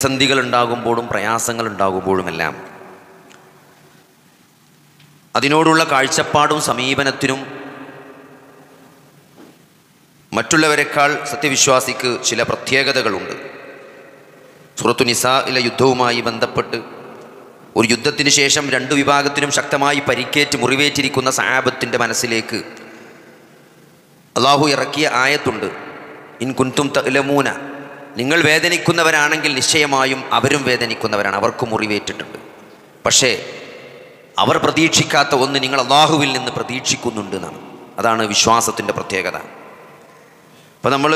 പ്രതിസന്ധികൾ ഉണ്ടാകുമ്പോഴും പ്രയാസങ്ങൾ ഉണ്ടാകുമ്പോഴുമെല്ലാം അതിനോടുള്ള കാഴ്ചപ്പാടും സമീപനത്തിനും മറ്റുള്ളവരെക്കാൾ സത്യവിശ്വാസിക്ക് ചില പ്രത്യേകതകളുണ്ട്. സൂറത്തു നിസായിലെ യുദ്ധവുമായി ബന്ധപ്പെട്ട് ഒരു യുദ്ധത്തിന് ശേഷം രണ്ടു വിഭാഗത്തിനും ശക്തമായി പരിക്കേറ്റ് മുറിവേറ്റിരിക്കുന്ന സഹാബത്തിൻ്റെ മനസ്സിലേക്ക് അള്ളാഹു ഇറക്കിയ ആയത്തുണ്ട്. ഇൻ കുൻതും തഅലമൂന, നിങ്ങൾ വേദനിക്കുന്നവരാണെങ്കിൽ നിശ്ചയമായും അവരും വേദനിക്കുന്നവരാണ്, അവർക്കും മുറിവേറ്റിട്ടുണ്ട്. പക്ഷേ അവർ പ്രതീക്ഷിക്കാത്ത ഒന്ന് നിങ്ങൾ അള്ളാഹുവിൽ നിന്ന് പ്രതീക്ഷിക്കുന്നുണ്ട് എന്നാണ്. അതാണ് വിശ്വാസത്തിൻ്റെ പ്രത്യേകത. അപ്പോൾ നമ്മൾ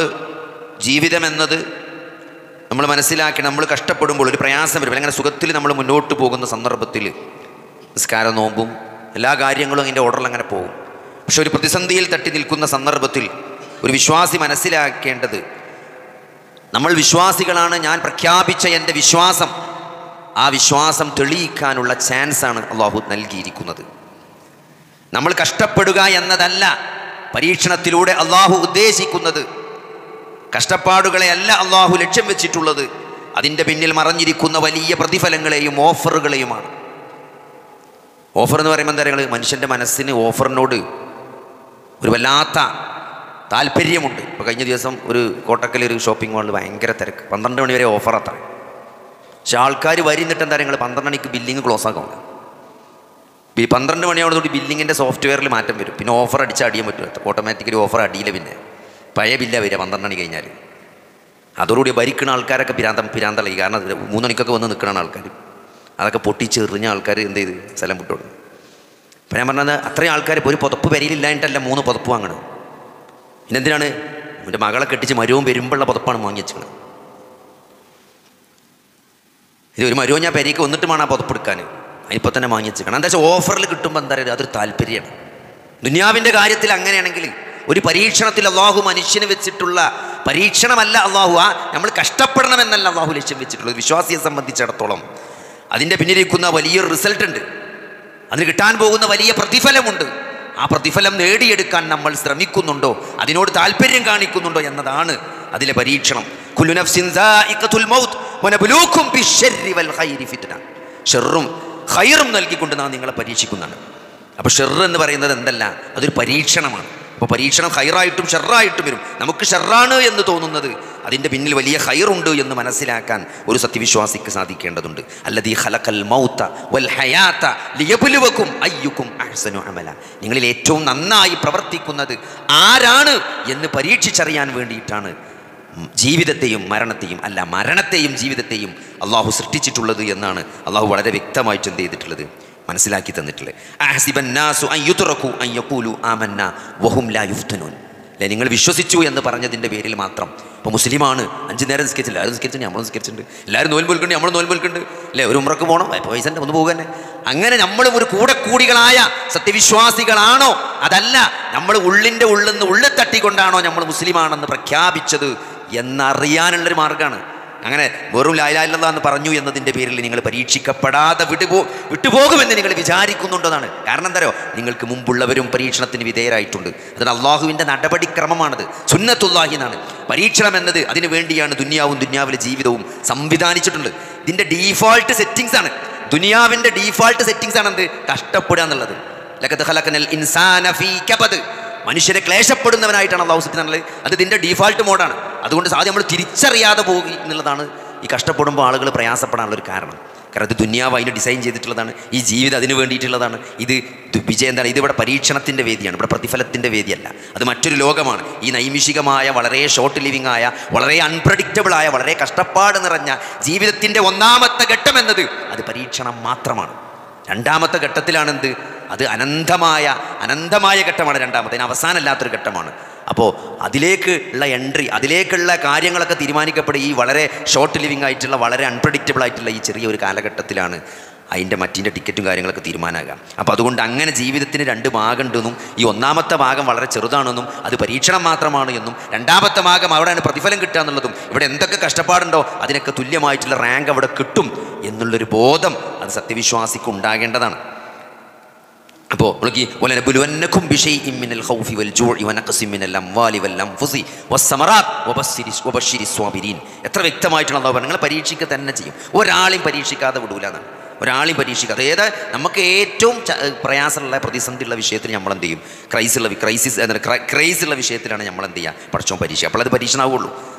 ജീവിതം എന്നത് നമ്മൾ മനസ്സിലാക്കി, നമ്മൾ കഷ്ടപ്പെടുമ്പോൾ ഒരു പ്രയാസം വരും, അങ്ങനെ സുഖത്തിൽ നമ്മൾ മുന്നോട്ട് പോകുന്ന സന്ദർഭത്തിൽ നിസ്കാരം നോമ്പും എല്ലാ കാര്യങ്ങളും അതിൻ്റെ ഓർഡറിൽ അങ്ങനെ പോകും. പക്ഷെ ഒരു പ്രതിസന്ധിയിൽ തട്ടി നിൽക്കുന്ന സന്ദർഭത്തിൽ ഒരു വിശ്വാസി മനസ്സിലാക്കേണ്ടത്, നമ്മൾ വിശ്വാസികളാണ്, ഞാൻ പ്രഖ്യാപിച്ച എൻ്റെ വിശ്വാസം, ആ വിശ്വാസം തെളിയിക്കാനുള്ള ചാൻസാണ് അള്ളാഹു നൽകിയിരിക്കുന്നത്. നമ്മൾ കഷ്ടപ്പെടുക എന്നതല്ല പരീക്ഷണത്തിലൂടെ അള്ളാഹു ഉദ്ദേശിക്കുന്നത്. കഷ്ടപ്പാടുകളെയല്ല അള്ളാഹു ലക്ഷ്യം വെച്ചിട്ടുള്ളത്. അതിൻ്റെ പിന്നിൽ മറഞ്ഞിരിക്കുന്ന വലിയ പ്രതിഫലങ്ങളെയും ഓഫറുകളെയുമാണ്. ഓഫർ എന്ന് പറയുമ്പോൾ എന്താ പറയുക, മനുഷ്യൻ്റെ മനസ്സിന് ഓഫറിനോട് ഒരു വല്ലാത്ത താല്പര്യമുണ്ട്. ഇപ്പോൾ കഴിഞ്ഞ ദിവസം ഒരു കോട്ടക്കൽ ഒരു ഷോപ്പിംഗ് മാളിൽ ഭയങ്കര തിരക്ക്, 12 മണി വരെ ഓഫർ അത്ര. പക്ഷെ ആൾക്കാർ വരുന്നിട്ട് എന്താ പറയുക, 12 മണിക്ക് ബില്ലിങ് ക്ലോസ് ആക്കണം. ഈ 12 മണിയോടുകൂടി ബില്ലിങ്ങിൻ്റെ സോഫ്റ്റ്വെയറിൽ മാറ്റം വരും. പിന്നെ ഓഫർ അടിച്ചാൽ അടിയാൻ പറ്റും, ഓട്ടോമാറ്റിക്കലി ഓഫർ അടിയില്ല, പിന്നെ പഴയ ബില്ല വരിക 12 മണി കഴിഞ്ഞാൽ. അതോടുകൂടി ഭരിക്കുന്ന ആൾക്കാരൊക്കെ പിരാന്തളി. കാരണം 3 മണിക്കൊക്കെ വന്ന് നിൽക്കുന്ന ആൾക്കാർ, അതൊക്കെ പൊട്ടിച്ചെറിഞ്ഞ ആൾക്കാർ എന്ത് ചെയ്ത് സ്ഥലം വിട്ടോളൂ. അപ്പം ഞാൻ പറഞ്ഞത്, അത്രയും ആൾക്കാർ ഇപ്പോൾ ഒരു പുതപ്പ് വരിയിലില്ലായിട്ടല്ല 3 പുതപ്പ് വാങ്ങണം. പിന്നെന്തിനാണ് എൻ്റെ മകളെ കെട്ടിച്ച് മരുവും വരുമ്പോഴുള്ള പുതപ്പാണ് വാങ്ങി വെച്ചത്. ഇത് ഒരു മരുവും ഞാൻ പെരയ്ക്ക് വന്നിട്ട് വേണം ആ പുതപ്പ് എടുക്കാൻ, അതിപ്പോൾ തന്നെ വാങ്ങി വെച്ചേക്കണം. എന്താ വെച്ചാൽ ഓഫറിൽ കിട്ടുമ്പോൾ എന്താ പറയുക, അതൊരു താല്പര്യമാണ്. ദുനിയാവിൻ്റെ കാര്യത്തിൽ അങ്ങനെയാണെങ്കിൽ ഒരു പരീക്ഷണത്തിൽ അള്ളാഹു മനുഷ്യന് വെച്ചിട്ടുള്ള പരീക്ഷണമല്ല അള്ളാഹു, നമ്മൾ കഷ്ടപ്പെടണമെന്നല്ല അള്ളാഹു ലക്ഷ്യം വെച്ചിട്ടുള്ളത്. വിശ്വാസിയെ സംബന്ധിച്ചിടത്തോളം അതിൻ്റെ പിന്നിലിരിക്കുന്ന വലിയൊരു റിസൾട്ട് ഉണ്ട്, അതിന് കിട്ടാൻ പോകുന്ന വലിയ പ്രതിഫലമുണ്ട്. ആ പ്രതിഫലം നേടിയെടുക്കാൻ നമ്മൾ ശ്രമിക്കുന്നുണ്ടോ, അതിനോട് താല്പര്യം കാണിക്കുന്നുണ്ടോ എന്നതാണ് അതിലെ പരീക്ഷണം. കുല്ലു നഫ്സിൻ ദാഇഖത്തുൽ മൗത്ത് വനബ്ലൂക്കും ബിശ്ശർരി വൽ ഖൈരി ഫിത്ന. ഷർറും ഖൈറും നൽകിക്കൊണ്ട് നാം നിങ്ങളെ പരീക്ഷിക്കുന്നതാണ്. അപ്പോൾ ഷർറ് എന്ന് പറയുന്നത് എന്തല്ല, അതൊരു പരീക്ഷണമാണ്. അപ്പോൾ പരീക്ഷണം ഖൈറായിട്ടും ഷർറായിട്ടും വരും. നമുക്ക് ഷർറാണ് എന്ന് തോന്നുന്നത് അതിൻ്റെ പിന്നിൽ വലിയ ഖൈറുണ്ട് എന്ന് മനസ്സിലാക്കാൻ ഒരു സത്യവിശ്വാസിക്ക് സാധിക്കേണ്ടതുണ്ട്. അല്ലദീ ഖലഖൽ മൗത വൽ ഹയാത ലിയബ്ലുവകും അയ്യുക്കും അഹ്സനു അമല. നിങ്ങളിൽ ഏറ്റവും നന്നായി പ്രവർത്തിക്കുന്നത് ആരാണ് എന്ന് പരീക്ഷിച്ചറിയാൻ വേണ്ടിയിട്ടാണ് ജീവിതത്തെയും മരണത്തെയും, അല്ല മരണത്തെയും ജീവിതത്തെയും അള്ളാഹു സൃഷ്ടിച്ചിട്ടുള്ളത് എന്നാണ് അള്ളാഹു വളരെ വ്യക്തമായിട്ട് എന്ത് ചെയ്തിട്ടുള്ളത്, മനസ്സിലാക്കി തന്നിട്ടുള്ളത്. അഹ്സിബന്നാസു അൻ യുത്റകു അൻ യഖൂലു ആമന്ന വഹും ലാ യുഫ്തനൂൻ. അല്ലെ, നിങ്ങൾ വിശ്വസിച്ചു എന്ന് പറഞ്ഞതിൻ്റെ പേരിൽ മാത്രം. ഇപ്പോൾ മുസ്ലിമാണ്, 5 നേരം നിസ്കരിച്ചില്ല, എല്ലാവരും നിസ്കരിച്ചിട്ടുണ്ട്, നമ്മൾ നിസ്കരിച്ചിട്ടുണ്ട്, എല്ലാവരും നോൽമ്പ് വിൽക്കുന്നുണ്ട്, നമ്മൾ നോൽമ്പ് വിൽക്കുന്നുണ്ട്, അല്ലേ, ഒരു ഉംറക്ക് പോകണം, പൈസ ഉണ്ട്, ഒന്ന് പോകുക തന്നെ. അങ്ങനെ നമ്മളും ഒരു കൂടികളായ സത്യവിശ്വാസികളാണോ, അതല്ല നമ്മൾ ഉള്ളിൻ്റെ ഉള്ളിൽ നിന്ന് ഉള്ളിൽ തട്ടിക്കൊണ്ടാണോ നമ്മൾ മുസ്ലിമാണെന്ന് പ്രഖ്യാപിച്ചത് എന്നറിയാനുള്ളൊരു മാർഗ്ഗമാണ്. അങ്ങനെ വെറും ലാ ഇലാഹ ഇല്ലല്ലാഹ് എന്ന് പറഞ്ഞു എന്നതിൻ്റെ പേരിൽ നിങ്ങൾ പരീക്ഷിക്കപ്പെടാതെ വിട്ടുപോകുമെന്ന് നിങ്ങൾ വിചാരിക്കുന്നുണ്ടെന്നാണ്. കാരണം എന്തായോ, നിങ്ങൾക്ക് മുമ്പുള്ളവരും പരീക്ഷണത്തിന് വിധേയരായിട്ടുണ്ട്. അതാണ് അള്ളാഹുവിൻ്റെ നടപടിക്രമമാണത്, സുന്നത്തുല്ലാഹി എന്നാണ്. പരീക്ഷണം എന്നത് അതിനു വേണ്ടിയാണ് ദുനിയാവും ദുനിയാവിലെ ജീവിതവും സംവിധാനിച്ചിട്ടുണ്ട്. ഇതിൻ്റെ ഡീഫോൾട്ട് സെറ്റിങ്സ് ആണ്, ദുനിയാവിൻ്റെ ഡീഫോൾട്ട് സെറ്റിങ്സ് ആണ് എന്ത്, കഷ്ടപ്പെടുക എന്നുള്ളത്. ലഖദ് ഖലഖനൽ ഇൻസാന ഫീ കബദ്, മനുഷ്യരെ ക്ലേശപ്പെടുന്നവനായിട്ടാണ് അള്ളാഹു സൃഷ്ടിച്ചിട്ടുള്ളത്. അത് ഇതിൻ്റെ ഡീഫാൾട്ട് മോഡാണ്. അതുകൊണ്ട് സാധ്യം നമ്മൾ തിരിച്ചറിയാതെ പോകും എന്നുള്ളതാണ് ഈ കഷ്ടപ്പെടുമ്പോൾ ആളുകൾ പ്രയാസപ്പെടാനുള്ളൊരു കാരണം. കാരണം ഇത് ദുനിയാവ് അതിന് ഡിസൈൻ ചെയ്തിട്ടുള്ളതാണ്, ഈ ജീവിതം അതിന് വേണ്ടിയിട്ടുള്ളതാണ്. ഇത് വിജയം എന്താണ്, ഇതിവിടെ പരീക്ഷണത്തിൻ്റെ വേദിയാണ്, ഇവിടെ പ്രതിഫലത്തിൻ്റെ വേദിയല്ല. അത് മറ്റൊരു ലോകമാണ്. ഈ നൈമിഷികമായ വളരെ ഷോർട്ട് ലിവിങ് ആയ, വളരെ അൺപ്രഡിക്റ്റബിൾ ആയ, വളരെ കഷ്ടപ്പാട് നിറഞ്ഞ ജീവിതത്തിൻ്റെ 1ാമത്തെ ഘട്ടം എന്നത് അത് പരീക്ഷണം മാത്രമാണ്. 2ാമത്തെ ഘട്ടത്തിലാണെന്ത്, അത് അനന്തമായ ഘട്ടമാണ്. 2ാമത്തെ, അതിന് അവസാനമില്ലാത്തൊരു ഘട്ടമാണ്. അപ്പോൾ അതിലേക്ക് ഉള്ള എൻട്രി, അതിലേക്കുള്ള കാര്യങ്ങളൊക്കെ തീരുമാനിക്കപ്പെടുക ഈ വളരെ ഷോർട്ട് ലിവിങ് ആയിട്ടുള്ള, വളരെ അൺപ്രഡിക്റ്റബിൾ ആയിട്ടുള്ള ഈ ചെറിയൊരു കാലഘട്ടത്തിലാണ് അതിൻ്റെ മറ്റിൻ്റെ ടിക്കറ്റും കാര്യങ്ങളൊക്കെ തീരുമാനമാകാം. അപ്പോൾ അതുകൊണ്ട് അങ്ങനെ ജീവിതത്തിന് 2 ഭാഗമുണ്ടെന്നും ഈ 1ാമത്തെ ഭാഗം വളരെ ചെറുതാണെന്നും അത് പരീക്ഷണം മാത്രമാണ് എന്നും 2ാമത്തെ ഭാഗം അവിടെയാണ് പ്രതിഫലം കിട്ടുക എന്നുള്ളതും, ഇവിടെ എന്തൊക്കെ കഷ്ടപ്പാടുണ്ടോ അതിനൊക്കെ തുല്യമായിട്ടുള്ള റാങ്ക് അവിടെ കിട്ടും എന്നുള്ളൊരു ബോധം അത് സത്യവിശ്വാസിക്ക് ഉണ്ടാകേണ്ടതാണ്. അപ്പോൾ വലനബുലുവന്നകും ബിശൈഇൻ മിനൽ ഖൗഫി വൽ ജൂഇ വനഖസിൻ മിനൽ അംവാലി വൽ അൻഫുസി വസ്സമറാത്ത് വബശ്ശിരിസ് സ്വാബിരീൻ. എത്ര വ്യക്തമായിട്ടാണ് അല്ലാഹു പറഞ്ഞത്. നിങ്ങൾ പരീക്ഷിക്കുക തന്നെ ചെയ്യും. ഒരാളെയും പരീക്ഷിക്കാതെ വിടൂല എന്നാണ്. ഒരാളെയും പരീക്ഷിക്കാതെ. ഏത് നമുക്ക് ഏറ്റവും പ്രയാസമുള്ള പ്രതിസന്ധിയുള്ള വിഷയത്തിൽ നമ്മൾ എന്ത് ചെയ്യും? ക്രൈസുള്ള വിഷയത്തിലാണ് നമ്മൾ എന്ത് ചെയ്യുക? പടച്ചോൻ പരീക്ഷ. അപ്പോൾ അത് പരീക്ഷണമാവുള്ളൂ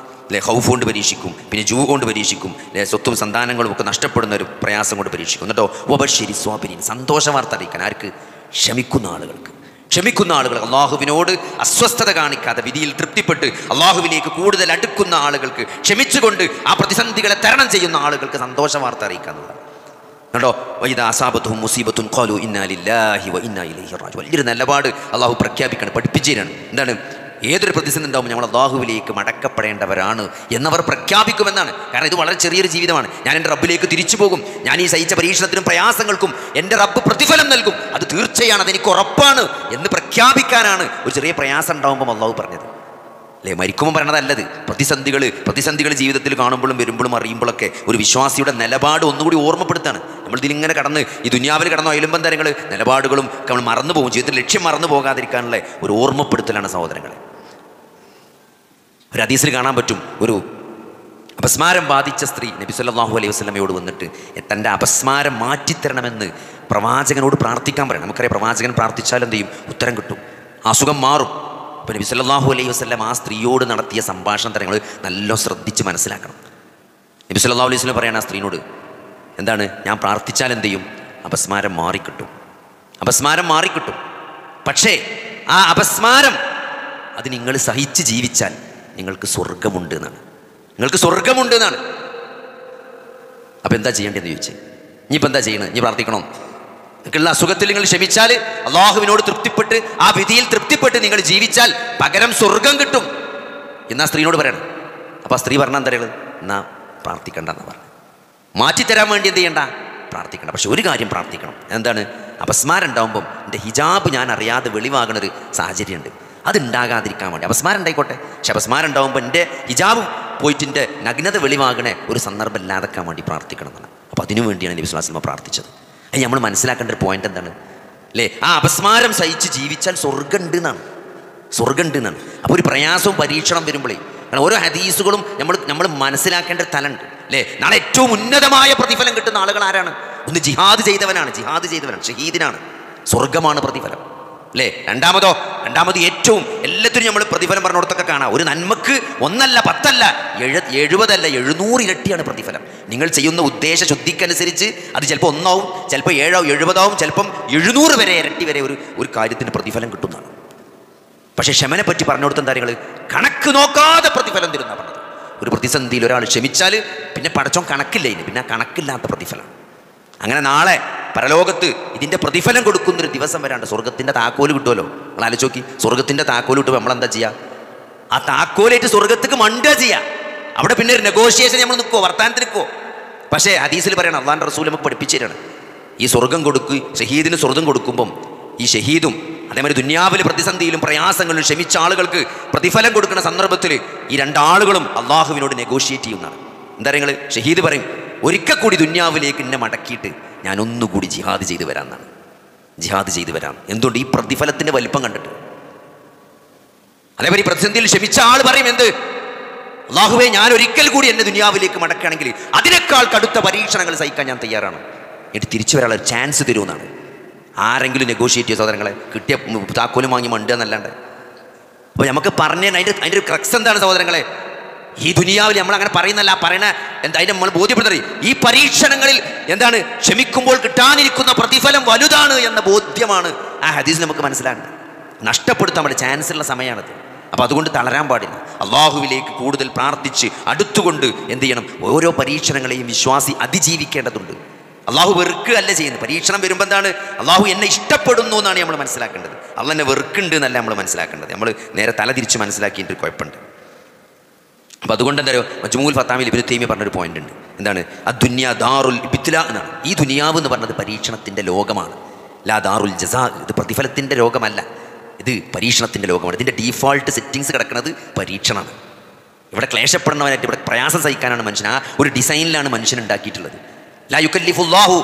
അല്ലേ? ഹൗഫ് കൊണ്ട് പരീക്ഷിക്കും, പിന്നെ ജൂ കൊണ്ട് പരീക്ഷിക്കും, സ്വത്തും സന്താനങ്ങളും ഒക്കെ നഷ്ടപ്പെടുന്ന ഒരു പ്രയാസം കൊണ്ട് പരീക്ഷിക്കും. എന്നിട്ടോ വബശ്ശിരി സ്വാബിരീൻ, സന്തോഷ വാർത്ത അറിയിക്കാൻ. ആർക്ക്? ക്ഷമിക്കുന്ന ആളുകൾക്ക്. ക്ഷമിക്കുന്ന ആളുകൾ, അള്ളാഹുവിനോട് അസ്വസ്ഥത കാണിക്കാതെ വിധിയിൽ തൃപ്തിപ്പെട്ട് അള്ളാഹുവിലേക്ക് കൂടുതൽ അടുക്കുന്ന ആളുകൾക്ക്, ക്ഷമിച്ചുകൊണ്ട് ആ പ്രതിസന്ധികളെ തരണം ചെയ്യുന്ന ആളുകൾക്ക് സന്തോഷ വാർത്ത അറിയിക്കാന്നുള്ളത് കേട്ടോ. വൈദാ അസാബത്തുഹും മുസീബത്തുൻ ഖാലു ഇന്നാ ലില്ലാഹി വ ഇന്നാ ഇലൈഹി റാജിഊൻ. വലിയൊരു നിലപാട് അള്ളാഹു പ്രഖ്യാപിക്കണം, പഠിപ്പിച്ചേരാണ്. എന്താണ്? ഏതൊരു പ്രതിസന്ധി ഉണ്ടാകുമ്പോൾ നമ്മൾ അള്ളാഹുവിലേക്ക് മടക്കപ്പെടേണ്ടവരാണ് എന്നവർ പ്രഖ്യാപിക്കുമെന്നാണ്. കാരണം ഇത് വളരെ ചെറിയൊരു ജീവിതമാണ്. ഞാൻ എൻ്റെ റബ്ബിലേക്ക് തിരിച്ചു പോകും. ഞാൻ ഈ സഹിച്ച പരീക്ഷണത്തിനും പ്രയാസങ്ങൾക്കും എൻ്റെ റബ്ബ് പ്രതിഫലം നൽകും, അത് തീർച്ചയാണ്, അതെനിക്ക് ഉറപ്പാണ് എന്ന് പ്രഖ്യാപിക്കാനാണ് ഒരു ചെറിയ പ്രയാസം ഉണ്ടാകുമ്പോൾ അള്ളാഹു പറഞ്ഞത് അല്ലേ? മരിക്കുമ്പോൾ പറയണതല്ലത്. പ്രതിസന്ധികൾ ജീവിതത്തിൽ കാണുമ്പോഴും വരുമ്പോഴും അറിയുമ്പോഴൊക്കെ ഒരു വിശ്വാസിയുടെ നിലപാട് ഒന്നുകൂടി ഓർമ്മപ്പെടുത്താണ്. നമ്മളിതിലിങ്ങനെ കടന്ന് ഈ ദുനിയാവിൽ കടന്ന അയലുംബന്ധങ്ങൾ നിലപാടുകളും നമ്മൾ മറന്നു പോകും. ജീവിതത്തിൽ ലക്ഷ്യം മറന്നു പോകാതിരിക്കാനുള്ള ഒരു ഓർമ്മപ്പെടുത്തലാണ് സഹോദരങ്ങളെ. ഒരു ഹദീസിൽ കാണാൻ പറ്റും, ഒരു അപസ്മാരം ബാധിച്ച സ്ത്രീ നബി സല്ലല്ലാഹു അലൈഹി വസല്ലമയോട് വന്നിട്ട് തൻ്റെ അപസ്മാരം മാറ്റിത്തരണമെന്ന് പ്രവാചകനോട് പ്രാർത്ഥിക്കാൻ പറയണം. നമുക്കറിയാം, പ്രവാചകൻ പ്രാർത്ഥിച്ചാൽ എന്ത് ചെയ്യും? ഉത്തരം കിട്ടും, അസുഖം മാറും. അപ്പോൾ നബി സല്ലല്ലാഹു അലൈഹി വസല്ലം ആ സ്ത്രീയോട് നടത്തിയ സംഭാഷണ തരങ്ങൾ നല്ല ശ്രദ്ധിച്ച് മനസ്സിലാക്കണം. നബി സല്ലല്ലാഹു അലൈഹി വസല്ലം പറയണം ആ സ്ത്രീയോട്, എന്താണ്? ഞാൻ പ്രാർത്ഥിച്ചാൽ എന്ത് ചെയ്യും? അപസ്മാരം മാറിക്കിട്ടും. പക്ഷേ ആ അപസ്മാരം അത് നിങ്ങൾ സഹിച്ച് ജീവിച്ചാൽ നിങ്ങൾക്ക് സ്വർഗമുണ്ട് എന്നാണ്. അപ്പം എന്താ ചെയ്യേണ്ടതെന്ന് ചോദിച്ചേ. ഇനിയിപ്പോൾ എന്താ ചെയ്യണത്? ഇനി പ്രാർത്ഥിക്കണോ? നിങ്ങൾക്കുള്ള അസുഖത്തിൽ നിങ്ങൾ ക്ഷമിച്ചാൽ, അള്ളാഹുവിനോട് തൃപ്തിപ്പെട്ട് ആ വിധിയിൽ തൃപ്തിപ്പെട്ട് നിങ്ങൾ ജീവിച്ചാൽ പകരം സ്വർഗം കിട്ടും എന്നാ സ്ത്രീയോട് പറയണം. അപ്പോൾ ആ സ്ത്രീ പറഞ്ഞാൽ എന്താ പറയുന്നത്? എന്നാ പ്രാർത്ഥിക്കണ്ടെന്ന് പറഞ്ഞു. മാറ്റിത്തരാൻ വേണ്ടി എന്ത് ചെയ്യണ്ട? പ്രാർത്ഥിക്കണം. പക്ഷെ ഒരു കാര്യം പ്രാർത്ഥിക്കണം. എന്താണ്? അപസ്മാരം ഉണ്ടാകുമ്പം എൻ്റെ ഹിജാബ് ഞാൻ അറിയാതെ വെളിവാകണൊരു സാഹചര്യമുണ്ട്, അതുണ്ടാകാതിരിക്കാൻ വേണ്ടി. അപസ്മാരം ഉണ്ടായിക്കോട്ടെ, പക്ഷെ അപസ്മാരം ഉണ്ടാകുമ്പോൾ എൻ്റെ ഹിജാബ് പോയിട്ട് എൻ്റെ നഗ്നത വെളിവാകണേ ഒരു സന്ദർഭം ഇല്ലാതെക്കാൻ വേണ്ടി പ്രാർത്ഥിക്കണം എന്നാണ്. അപ്പോൾ അതിനു വേണ്ടിയാണ് നബി സ്വല്ലല്ലാഹു അലൈഹി വസല്ലം പ്രാർത്ഥിച്ചത്. നമ്മൾ മനസ്സിലാക്കേണ്ട ഒരു പോയിന്റ് എന്താണ് അല്ലേ? ആ അപസ്മാരം സഹിച്ച് ജീവിച്ചാൽ സ്വർഗം ഉണ്ട് എന്നാണ്. അപ്പോൾ ഒരു പ്രയാസവും പരീക്ഷണം വരുമ്പോഴേ ഓരോ ഹദീസുകളും നമ്മൾ മനസ്സിലാക്കേണ്ട ഒരു തലമുണ്ട് അല്ലേ? നാളെ ഏറ്റവും ഉന്നതമായ പ്രതിഫലം കിട്ടുന്ന ആളുകൾ ആരാണ്? ഒന്ന് ജിഹാദ് ചെയ്തവനാണ്, ഷഹീദിനാണ്. സ്വർഗമാണ് പ്രതിഫലം അല്ലേ? രണ്ടാമത് ഏറ്റവും എല്ലാത്തിനും നമ്മൾ പ്രതിഫലം പറഞ്ഞിടത്തൊക്കെ കാണാം. ഒരു നന്മക്ക് 1 അല്ല 10 അല്ല 70 അല്ല 700 ഇരട്ടിയാണ് പ്രതിഫലം. നിങ്ങൾ ചെയ്യുന്ന ഉദ്ദേശ ശുദ്ധിക്കനുസരിച്ച് അത് ചിലപ്പോൾ 1 ആവും, ചിലപ്പോൾ 7 ആവും, 70 ആവും, ചിലപ്പം 700 വരെ ഇരട്ടി വരെ ഒരു കാര്യത്തിന് പ്രതിഫലം കിട്ടുന്നതാണ്. പക്ഷേ ക്ഷമനെ പറ്റി പറഞ്ഞു കൊടുത്ത കാര്യങ്ങൾ കണക്ക് നോക്കാതെ പ്രതിഫലം തരുന്ന പറഞ്ഞത്. ഒരു പ്രതിസന്ധിയിൽ ഒരാൾ ക്ഷമിച്ചാൽ പിന്നെ പടച്ചോൻ കണക്കില്ല, പിന്നെ കണക്കില്ലാത്ത പ്രതിഫലം. അങ്ങനെ നാളെ പരലോകത്ത് ഇതിൻ്റെ പ്രതിഫലം കൊടുക്കുന്നൊരു ദിവസം വരാണ്ട്. സ്വർഗത്തിൻ്റെ താക്കോല് കിട്ടുമല്ലോ. നമ്മൾ ആലോചിച്ച് നോക്കി, സ്വർഗത്തിൻ്റെ താക്കോല് കിട്ടുമ്പോൾ നമ്മളെന്താ ചെയ്യുക? ആ താക്കോലേറ്റ് സ്വർഗത്തേക്ക് മണ്ടുക ചെയ്യുക. അവിടെ പിന്നെ ഒരു നെഗോഷിയേഷൻ നമ്മൾ നിൽക്കുമോ? വർത്താനത്തിന് നിൽക്കുമോ? പക്ഷേ ഹദീസിൽ പറയണം, അള്ളാഹുവിൻ്റെ റസൂൽ നമുക്ക് പഠിപ്പിച്ചു തരാണ്, ഈ സ്വർഗം ഷഹീദിന് സ്വർഗം കൊടുക്കുമ്പം ഈ ഷഹീദും അതേമാതിരി ദുനിയാവിൽ പ്രതിസന്ധിയിലും പ്രയാസങ്ങളിലും ക്ഷമിച്ച ആളുകൾക്ക് പ്രതിഫലം കൊടുക്കുന്ന സന്ദർഭത്തിൽ ഈ രണ്ടാളുകളും അള്ളാഹുവിനോട് നെഗോഷിയേറ്റ് ചെയ്യുന്നതാണ്. എന്താ പറയുക? ഷഹീദ് പറയും, ഒരിക്കൽ കൂടി ദുനിയാവിലേക്ക് എന്നെ മടക്കിയിട്ട് ഞാൻ ഒന്നുകൂടി ജിഹാദ് ചെയ്ത് വരാമെന്നാണ്. എന്തുകൊണ്ട്? ഈ പ്രതിഫലത്തിൻ്റെ വലിപ്പം കണ്ടിട്ട്. അതേമാതിരി പ്രതിസന്ധിയിൽ ക്ഷമിച്ച ആൾ പറയും, എന്ത്? അള്ളാഹുവേ, ഞാൻ ഒരിക്കൽ കൂടി എന്നെ ദുനിയാവിലേക്ക് മടക്കുകയാണെങ്കിൽ അതിനേക്കാൾ കടുത്ത പരീക്ഷണങ്ങൾ സഹിക്കാൻ ഞാൻ തയ്യാറാണ്, എന്നിട്ട് തിരിച്ചു വരാനുള്ള ചാൻസ് തരുമെന്നാണ്. ആരെങ്കിലും നെഗോഷിയേറ്റ് ചെയ്യ സഹോദരങ്ങളെ? കിട്ടിയ താക്കോലും വാങ്ങി മണ്ടുക എന്നല്ലാണ്ട്. അപ്പോൾ നമുക്ക് അതിൻ്റെ ഒരു ക്രക്സ് എന്താണ് സഹോദരങ്ങളെ? ഈ ദുനിയാവിൽ നമ്മൾ അങ്ങനെ പറയുന്നല്ല, അതിനെ നമ്മൾ ബോധ്യപ്പെടുത്തത് ഈ പരീക്ഷണങ്ങളിൽ എന്താണ്? ക്ഷമിക്കുമ്പോൾ കിട്ടാനിരിക്കുന്ന പ്രതിഫലം വലുതാണ് എന്ന ബോധ്യമാണ് ആ ഹദീസ് നമുക്ക് മനസ്സിലാകുന്നത്. നഷ്ടപ്പെടുത്താൻ വേണ്ടി ചാൻസ് ഉള്ള സമയമാണത്. അപ്പോൾ അതുകൊണ്ട് തളരാൻ പാടില്ല. അള്ളാഹുവിലേക്ക് കൂടുതൽ പ്രാർത്ഥിച്ച് അടുത്തുകൊണ്ട് എന്ത് ചെയ്യണം? ഓരോ പരീക്ഷണങ്ങളെയും വിശ്വാസി അതിജീവിക്കേണ്ടതുണ്ട്. അള്ളാഹു വെറുക്കുകയല്ല ചെയ്യുന്നത്. പരീക്ഷണം വരുമ്പോൾ എന്താണ്? അള്ളാഹു എന്നെ ഇഷ്ടപ്പെടുന്നു എന്നാണ് നമ്മൾ മനസ്സിലാക്കേണ്ടത്. അള്ളാഹ് എന്നെ വെറുക്കുന്നുണ്ട് എന്നല്ല നമ്മൾ മനസ്സിലാക്കേണ്ടത്. നമ്മൾ നേരെ തല തിരിച്ച് മനസ്സിലാക്കിയിട്ട് കുഴപ്പമുണ്ട്. അപ്പോൾ അതുകൊണ്ട് എന്താ പറയുക, മജ്മൂഉൽ ഫതാവയിൽ ഇബ്നു തൈമിയ്യ പറഞ്ഞൊരു പോയിന്റ് ഉണ്ട്. എന്താണ്? അദ്ദുനിയ ദാറുൽ ഇബ്തിലാ എന്നാണ്. ഈ ദുനിയാവ് എന്ന് പറഞ്ഞത് പരീക്ഷണത്തിൻ്റെ ലോകമാണ്. ലാ ദാറുൽ ജസാ, ഇത് പ്രതിഫലത്തിൻ്റെ ലോകമല്ല, ഇത് പരീക്ഷണത്തിൻ്റെ ലോകമാണ്. ഇതിൻ്റെ ഡീഫോൾട്ട് സെറ്റിങ്സ് കിടക്കുന്നത് പരീക്ഷണമാണ്. ഇവിടെ ക്ലേശപ്പെടുന്നവനായിട്ട് ഇവിടെ പ്രയാസം സഹിക്കാനാണ് മനുഷ്യൻ, ആ ഒരു ഡിസൈനിലാണ് മനുഷ്യൻ ഉണ്ടാക്കിയിട്ടുള്ളത്. ലാ യുകല്ലിഫുല്ലാഹു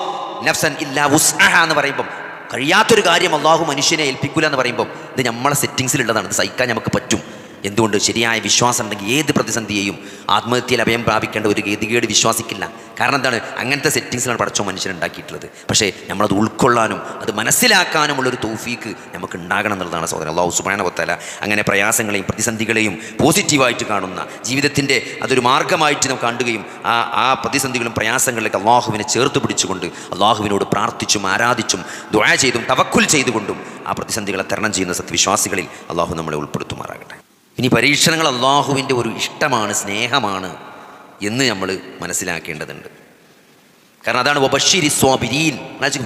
നഫ്സൻ ഇല്ലാ വുസ്അഹാ എന്ന് പറയുമ്പം കഴിയാത്തൊരു കാര്യം അള്ളാഹു മനുഷ്യനെ ഏൽപ്പിക്കില്ല എന്ന് പറയുമ്പോൾ ഇത് നമ്മളെ സെറ്റിങ്സിലുള്ളതാണ്, ഇത് സഹിക്കാൻ നമുക്ക് പറ്റും. എന്തുകൊണ്ട്? ശരിയായ വിശ്വാസം ഉണ്ടെങ്കിൽ ഏത് പ്രതിസന്ധിയെയും ആത്മഹത്യയിൽ അഭയം പ്രാപിക്കേണ്ട ഒരു ഗതികേട് വിശ്വാസിക്കില്ല. കാരണം എന്താണ്? അങ്ങനത്തെ സെറ്റിങ്സിലാണ് പടച്ചോൻ മനുഷ്യൻ ഉണ്ടാക്കിയിട്ടുള്ളത്. പക്ഷേ നമ്മളത് ഉൾക്കൊള്ളാനും അത് മനസ്സിലാക്കാനുമുള്ളൊരു തൗഫീക്ക് നമുക്ക് ഉണ്ടാകണം എന്നുള്ളതാണ് സഹോദരൻ. അല്ലാഹു സുബ്ഹാനഹു വ തആല അങ്ങനെ പ്രയാസങ്ങളെയും പ്രതിസന്ധികളെയും പോസിറ്റീവായിട്ട് കാണുന്ന, ജീവിതത്തിൻ്റെ അതൊരു മാർഗ്ഗമായിട്ട് നമുക്ക് കാണുകയും ആ പ്രതിസന്ധികളും പ്രയാസങ്ങളിലേക്ക് അള്ളാഹുവിനെ ചേർത്ത് പിടിച്ചുകൊണ്ട് അള്ളാഹുവിനോട് പ്രാർത്ഥിച്ചും ആരാധിച്ചും ദുആ ചെയ്തും തവക്കുൽ ചെയ്തുകൊണ്ടും ആ പ്രതിസന്ധികളെ തരണം ചെയ്യുന്ന സത്യവിശ്വാസികളിൽ അള്ളാഹു നമ്മളെ ഉൾപ്പെടുത്തുമാറാകട്ടെ. ഇനി പരീക്ഷണങ്ങൾ അള്ളാഹുവിൻ്റെ ഒരു ഇഷ്ടമാണ്, സ്നേഹമാണ് എന്ന് നമ്മൾ മനസ്സിലാക്കേണ്ടതുണ്ട്. കാരണം അതാണ് വബശ്ശിരി സ്വാബിരീൻ.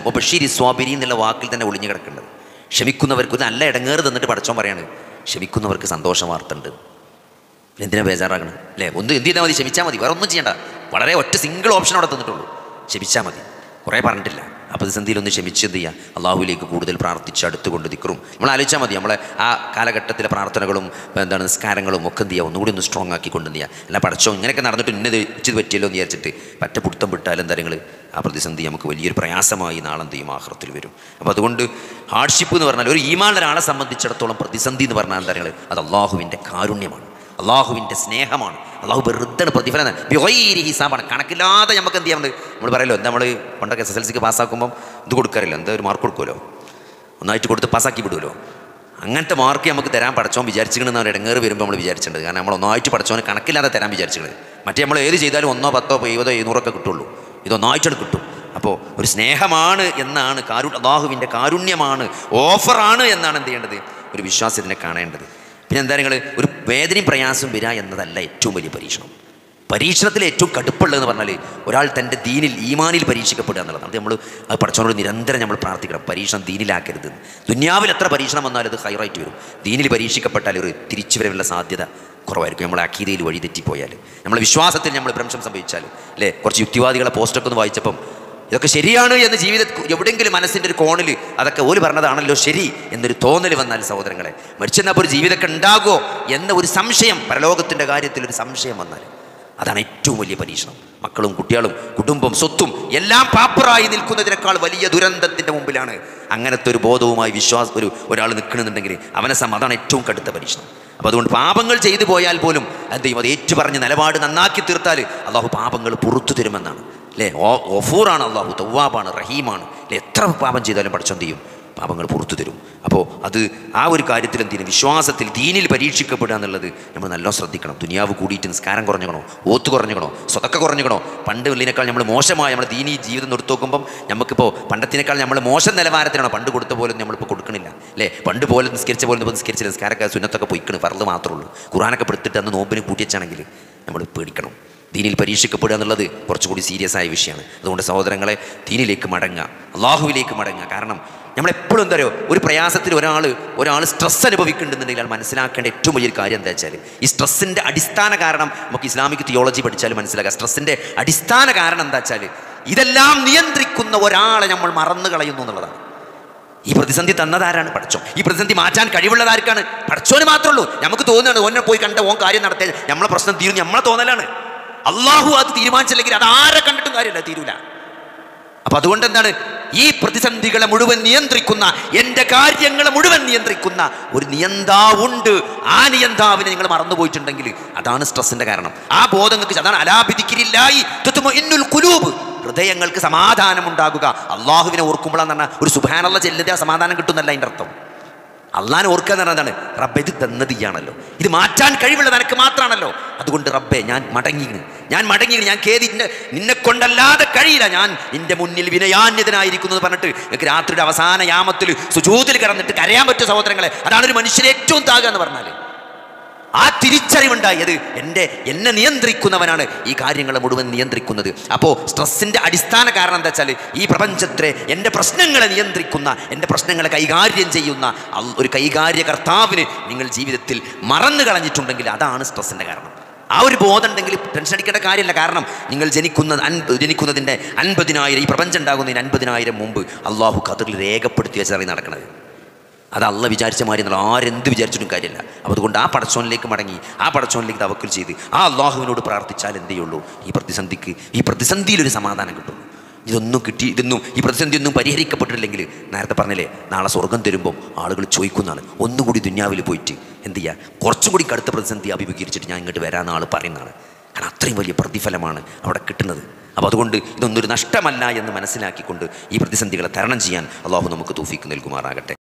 വബശ്ശിരി സ്വാബിരീൻ എന്നുള്ള വാക്കിൽ തന്നെ ഒളിഞ്ഞു കിടക്കേണ്ടത്. ക്ഷമിക്കുന്നവർക്ക് നല്ല ഇടങ്ങേറ് തന്നിട്ട് പടച്ചോൻ പറയാണ് ക്ഷമിക്കുന്നവർക്ക് സന്തോഷ വാർത്തയുണ്ട്. എന്തിനാ ബേജാറാകണം അല്ലേ? എന്ത് ചെയ്താൽ മതി? ക്ഷമിച്ചാൽ മതി, വേറെ ഒന്നും ചെയ്യണ്ട. വളരെ ഒറ്റ സിംഗിൾ ഓപ്ഷൻ അവിടെ തന്നിട്ടുള്ളൂ, ക്ഷമിച്ചാൽ മതി. കുറേ പറഞ്ഞിട്ടില്ല. ആ പ്രതിസന്ധിയിലൊന്ന് ക്ഷമിച്ച് എന്ത് ചെയ്യുക? അള്ളാഹുവിലേക്ക് കൂടുതൽ പ്രാർത്ഥിച്ച് അടുത്തുകൊണ്ട് ദിക്റും നമ്മൾ ആലോചിച്ചാൽ മതി. നമ്മളെ ആ കാലഘട്ടത്തിലെ പ്രാർത്ഥനകളും നിസ്കാരങ്ങളും ഒക്കെ എന്ത് ചെയ്യുക? ഒന്നുകൂടി ഒന്ന് സ്ട്രോങ് ആക്കിക്കൊണ്ട് എന്ത് ചെയ്യുക? അല്ല പടച്ചോ ഇങ്ങനെയൊക്കെ നടന്നിട്ട് ഇന്നത് വെച്ചത് പറ്റിയല്ലോ എന്ന് വിചാരിച്ചിട്ട് പറ്റ പുടുത്തം വിട്ടാലും കാര്യങ്ങൾ ആ പ്രതിസന്ധി നമുക്ക് വലിയൊരു പ്രയാസമായി നാളെ എന്ത് ചെയ്യും? ആഖിറത്തിൽ വരും. അപ്പോൾ അതുകൊണ്ട് ഹാർഡ്ഷിപ്പ് എന്ന് പറഞ്ഞാൽ ഒരു ഈമാനുള്ള ഒരാളെ സംബന്ധിച്ചിടത്തോളം പ്രതിസന്ധി എന്ന് പറഞ്ഞാൽ എന്താ പറയുക? അത് അള്ളാഹുവിൻ്റെ കാരുണ്യമാണ്, അള്ളാഹുവിൻ്റെ സ്നേഹമാണ്. അള്ളാഹു വെറുതെ പ്രതിഫലം ഹിസാബാണ്. കണക്കില്ലാതെ നമുക്ക് എന്ത് ചെയ്യാറുണ്ട്? നമ്മൾ പറയല്ലോ, എന്താ നമ്മൾ പണ്ടൊക്കെ SSLCക്ക് പാസ്സാക്കുമ്പം ഇത് കൊടുക്കാറില്ല, എന്താ ഒരു മാർക്ക് കൊടുക്കുമല്ലോ, ഒന്നായിട്ട് കൊടുത്ത് പാസ്സാക്കി വിടുമല്ലോ. അങ്ങനത്തെ മാർക്ക് നമുക്ക് തരാൻ പടച്ചോൻ വിചാരിച്ചിരിക്കണമെന്ന് അവർ ഇടങ്ങേറ് വരുമ്പോൾ നമ്മൾ വിചാരിച്ചിട്ടുണ്ട്. കാരണം നമ്മൾ ഒന്നായിട്ട് പടച്ചോനെ കണക്കില്ലാതെ തരാൻ വിചാരിച്ചിട്ടുണ്ട്. മറ്റേ നമ്മൾ ഏത് ചെയ്താലും 1, 10, 20, 200 കിട്ടുള്ളൂ. ഇതൊന്നായിട്ടാണ് കിട്ടും. അപ്പോൾ ഒരു സ്നേഹമാണ് എന്നാണ്, അള്ളാഹുവിൻ്റെ കാരുണ്യമാണ്, ഓഫറാണ് എന്നാണ് എന്ത് ചെയ്യേണ്ടത്? ഒരു വിശ്വാസത്തിനെ കാണേണ്ടത്. പിന്നെ എന്താ നിങ്ങൾ ഒരു വേദനയും പ്രയാസവും വരിക എന്നതല്ല ഏറ്റവും വലിയ പരീക്ഷണം. പരീക്ഷണത്തിൽ ഏറ്റവും കടുപ്പുള്ളതെന്ന് പറഞ്ഞാൽ ഒരാൾ തൻ്റെ ദീനിൽ ഈമാനിൽ പരീക്ഷിക്കപ്പെടുക എന്നുള്ളതാണ്. അത് നമ്മൾ അത് പടച്ചവനോട് നിരന്തരം നമ്മൾ പ്രാർത്ഥിക്കണം, പരീക്ഷണം ദീനിലാക്കരുത്. ദുനിയാവിൽ എത്ര പരീക്ഷണം വന്നാലും അത് ഹൈറായിട്ട് വരും. ദീനിൽ പരീക്ഷിക്കപ്പെട്ടാൽ ഒരു തിരിച്ചു വരവിനുള്ള സാധ്യത കുറവായിരിക്കും. നമ്മളെ അഖീദയിൽ വഴി തെറ്റിപ്പോയാൽ, നമ്മളെ വിശ്വാസത്തിൽ നമ്മൾ ഭ്രംശം സംഭവിച്ചാൽ അല്ലേ? കുറച്ച് യുക്തിവാദികളെ പോസ്റ്റൊക്കെ ഒന്ന് വായിച്ചപ്പം ഇതൊക്കെ ശരിയാണ് എന്ന് ജീവിതത്തിൽ എവിടെയെങ്കിലും മനസ്സിൻ്റെ ഒരു കോണിൽ അതൊക്കെ ഓല് പറഞ്ഞതാണല്ലോ ശരി എന്നൊരു തോന്നൽ വന്നാൽ സഹോദരങ്ങളെ, മരിച്ചെന്നപ്പോൾ ഒരു ജീവിതമൊക്കെ ഉണ്ടാകുമോ എന്ന ഒരു സംശയം, പരലോകത്തിൻ്റെ കാര്യത്തിൽ ഒരു സംശയം വന്നാൽ അതാണ് ഏറ്റവും വലിയ പരീക്ഷണം. മക്കളും കുട്ടികളും കുടുംബം സ്വത്തും എല്ലാം പാപ്പറായി നിൽക്കുന്നതിനേക്കാൾ വലിയ ദുരന്തത്തിൻ്റെ മുമ്പിലാണ് അങ്ങനത്തെ ഒരു ബോധവുമായി ഒരാൾ നിൽക്കണമെന്നുണ്ടെങ്കിൽ അവനെ അതാണ് ഏറ്റവും കടുത്ത പരീക്ഷണം. അപ്പോൾ അതുകൊണ്ട് പാപങ്ങൾ ചെയ്തു പോയാൽ പോലും എന്ത് ചെയ്യും? അത് ഏറ്റുപറഞ്ഞ് നിലപാട് നന്നാക്കി തീർത്താൽ അള്ളാഹു പാപങ്ങൾ പുറത്തു തരുമെന്നാണ് അല്ലേ? ഗഫൂറാണ് അള്ളാഹു, തവ്വാബാണ്, റഹീമാണ് അല്ലേ? എത്ര പാപം ചെയ്താലും പടച്ചോൻ ചെയ്യും, പാപങ്ങൾ പുറത്തു തരും. അപ്പോൾ അത് ആ ഒരു കാര്യത്തിൽ എന്തിനും വിശ്വാസത്തിൽ ദീനിൽ പരീക്ഷിക്കപ്പെടുക എന്നുള്ളത് നമ്മൾ നല്ലോണം ശ്രദ്ധിക്കണം. ദുനിയാവ് കൂടിയിട്ട് നിസ്കാരം കുറഞ്ഞുകണോ, ഓത്ത് കുറഞ്ഞുകണോ, സ്വതക്ക കുറഞ്ഞുകണോ, പണ്ട് ഉള്ളിനേക്കാൾ നമ്മൾ മോശമായ നമ്മുടെ ദീനി ജീവിതം നിർത്തി നോക്കുമ്പം നമുക്കിപ്പോൾ പണ്ടത്തിനേക്കാൾ നമ്മൾ മോശം നിലവാരത്തിലാണോ? പണ്ട് കൊടുത്ത പോലെ നമ്മളിപ്പോൾ കൊടുക്കണില്ല അല്ലേ? പണ്ട് പോലെ നിസ്കരിച്ച പോലെ നിസ്കരിച്ചില്ല, നിസ്കാരമൊക്കെ സുന്നത്തൊക്കെ പൊയ്ക്കണം, ഫർള് മാത്രമേ ഉള്ളൂ. ഖുർആനൊക്കെ പെടുത്തിട്ട് അന്ന് നോമ്പിന് കൂട്ടിവെച്ചാണെങ്കിൽ നമ്മൾ പേടിക്കണം. ദീനിൽ പരീക്ഷിക്കപ്പെടുക എന്നുള്ളത് കുറച്ചുകൂടി സീരിയസ് ആയ വിഷയമാണ്. അതുകൊണ്ട് സഹോദരങ്ങളെ, ദീനിലേക്ക് മടങ്ങുക, അള്ളാഹുവിലേക്ക് മടങ്ങുക. കാരണം നമ്മളെപ്പോഴും എന്താ പറയുക, ഒരു പ്രയാസത്തിൽ ഒരാൾ സ്ട്രെസ് അനുഭവിക്കുന്നുണ്ടെന്നുണ്ടെങ്കിൽ അയാൾ മനസ്സിലാക്കേണ്ട ഏറ്റവും വലിയൊരു കാര്യം എന്താ വെച്ചാൽ, ഈ സ്ട്രെസ്സിൻ്റെ അടിസ്ഥാന കാരണം നമുക്ക് ഇസ്ലാമിക് തിയോളജി പഠിച്ചാൽ മനസ്സിലാക്കുക. സ്ട്രെസ്സിൻ്റെ അടിസ്ഥാന കാരണം എന്താ വെച്ചാൽ ഇതെല്ലാം നിയന്ത്രിക്കുന്ന ഒരാളെ നമ്മൾ മറന്നു കളയുന്നു എന്നുള്ളതാണ്. ഈ പ്രതിസന്ധി തന്നതാരാണ്? പടച്ചോൻ. ഈ പ്രതിസന്ധി മാറ്റാൻ കഴിവുള്ളതാർക്കാണ്? പടച്ചോന് മാത്രമേ ഉള്ളൂ. നമുക്ക് തോന്നുകയാണ് ഓനെ പോയി കണ്ട ഓൻ കാര്യം നടത്തിയ നമ്മളെ പ്രശ്നം തീരും, നമ്മളെ തോന്നലാണ്. അള്ളാഹു അത് തീരുമാനിച്ചില്ലെങ്കിൽ അത് ആരെ കണ്ടിട്ടും കാര്യമില്ല, തീരൂല. അപ്പൊ അതുകൊണ്ട് എന്താണ്, ഈ പ്രതിസന്ധികളെ മുഴുവൻ നിയന്ത്രിക്കുന്ന, എൻ്റെ കാര്യങ്ങളെ മുഴുവൻ നിയന്ത്രിക്കുന്ന ഒരു നിയന്താവുണ്ട്. ആ നിയന്താവിനെ നിങ്ങൾ മറന്നുപോയിട്ടുണ്ടെങ്കിൽ അതാണ് സ്ട്രെസ്സിന്റെ കാരണം. ആ ബോധങ്ങൾക്ക് അതാണ് അലാ ബിദിക്രില്ലാഹി തത്മഇന്നുൽ ഖുലൂബ്, ഹൃദയങ്ങൾക്ക് സമാധാനം ഉണ്ടാകുക. അള്ളാഹുവിനെ ഓർക്കുമ്പോഴാന്ന് പറഞ്ഞാൽ ഒരു സുബ്ഹാനല്ലാഹ് ചെല്ലുക സമാധാനം കിട്ടുന്നല്ല അതിൻ്റെ അർത്ഥം. അള്ളാഹിനെ ഓർക്കുക എന്ന് പറഞ്ഞതാണ് റബ്ബെ ഇത് തന്നത് ഇയാണല്ലോ, ഇത് മാറ്റാൻ കഴിവുള്ളത് എനിക്ക് മാത്രമാണല്ലോ. അതുകൊണ്ട് റബ്ബെ ഞാൻ മടങ്ങി, ഞാൻ ഖേദി, നിന്നെ കൊണ്ടല്ലാതെ കഴിയില്ല, ഞാൻ നിന്റെ മുന്നിൽ വിനയാന്യതനായിരിക്കുന്നു എന്ന് പറഞ്ഞിട്ട് എനിക്ക് രാത്രിയുടെ അവസാന യാമത്തിൽ സുജൂദിൽ കിടന്നിട്ട് കരയാൻ പറ്റും സഹോദരങ്ങളെ. അതാണ് ഒരു മനുഷ്യനെ ഏറ്റവും താകുക എന്ന് പറഞ്ഞാൽ. ആ തിരിച്ചറിവുണ്ടായത് എന്നെ നിയന്ത്രിക്കുന്നവനാണ് ഈ കാര്യങ്ങളെ മുഴുവൻ നിയന്ത്രിക്കുന്നത്. അപ്പോൾ സ്ട്രെസ്സിൻ്റെ അടിസ്ഥാന കാരണം എന്താ വെച്ചാൽ ഈ പ്രപഞ്ചത്തെ എൻ്റെ പ്രശ്നങ്ങളെ നിയന്ത്രിക്കുന്ന, എൻ്റെ പ്രശ്നങ്ങളെ കൈകാര്യം ചെയ്യുന്ന ഒരു കൈകാര്യകർത്താവിന് നിങ്ങൾ ജീവിതത്തിൽ മറന്നു കളഞ്ഞിട്ടുണ്ടെങ്കിൽ അതാണ് സ്ട്രെസ്സിൻ്റെ കാരണം. ആ ഒരു ബോധം ഉണ്ടെങ്കിൽ ടെൻഷൻ അടിക്കേണ്ട കാര്യമില്ല. കാരണം നിങ്ങൾ ജനിക്കുന്നതിൻ്റെ 50,000 ഈ പ്രപഞ്ചം ഉണ്ടാകുന്നതിന് 50,000 മുമ്പ് അള്ളാഹു ഖദറിൽ രേഖപ്പെടുത്തി വെച്ചാൽ നടക്കുന്നത്. അത് അള്ള വിചാരിച്ച മാതിരി എന്നുള്ള ആരെന്ത് വിചാരിച്ചിട്ടും കാര്യമില്ല. അപ്പോൾ അതുകൊണ്ട് ആ പടച്ചോനിലേക്ക് മടങ്ങി, ആ പടച്ചോനിലേക്ക് തവക്കുൽ ചെയ്ത് ആ അള്ളാഹുവിനോട് പ്രാർത്ഥിച്ചാൽ എന്തേ ഉള്ളൂ, ഈ പ്രതിസന്ധിയിലൊരു സമാധാനം കിട്ടും. ഇതൊന്നും ഈ പ്രതിസന്ധി ഒന്നും പരിഹരിക്കപ്പെട്ടിട്ടില്ലെങ്കിൽ നേരത്തെ പറഞ്ഞില്ലേ, നാളെ സ്വർഗം തരുമ്പം ആളുകൾ ചോദിക്കുന്നതാണ്, ഒന്നുകൂടി ദുന്യാവിൽ പോയിട്ട് എന്ത് ചെയ്യുക, കുറച്ചും കൂടി കടുത്ത പ്രതിസന്ധി അഭിമുഖീകരിച്ചിട്ട് ഞാൻ ഇങ്ങോട്ട് വരാമെന്ന് ആൾ പറയുന്നതാണ്. കാരണം അത്രയും വലിയ പ്രതിഫലമാണ് അവിടെ കിട്ടുന്നത്. അപ്പോൾ അതുകൊണ്ട് ഇതൊന്നൊരു നഷ്ടമല്ല എന്ന് മനസ്സിലാക്കിക്കൊണ്ട് ഈ പ്രതിസന്ധികളെ തരണം ചെയ്യാൻ അള്ളാഹു നമുക്ക് തൗഫീക്ക് നൽകുമാറാകട്ടെ.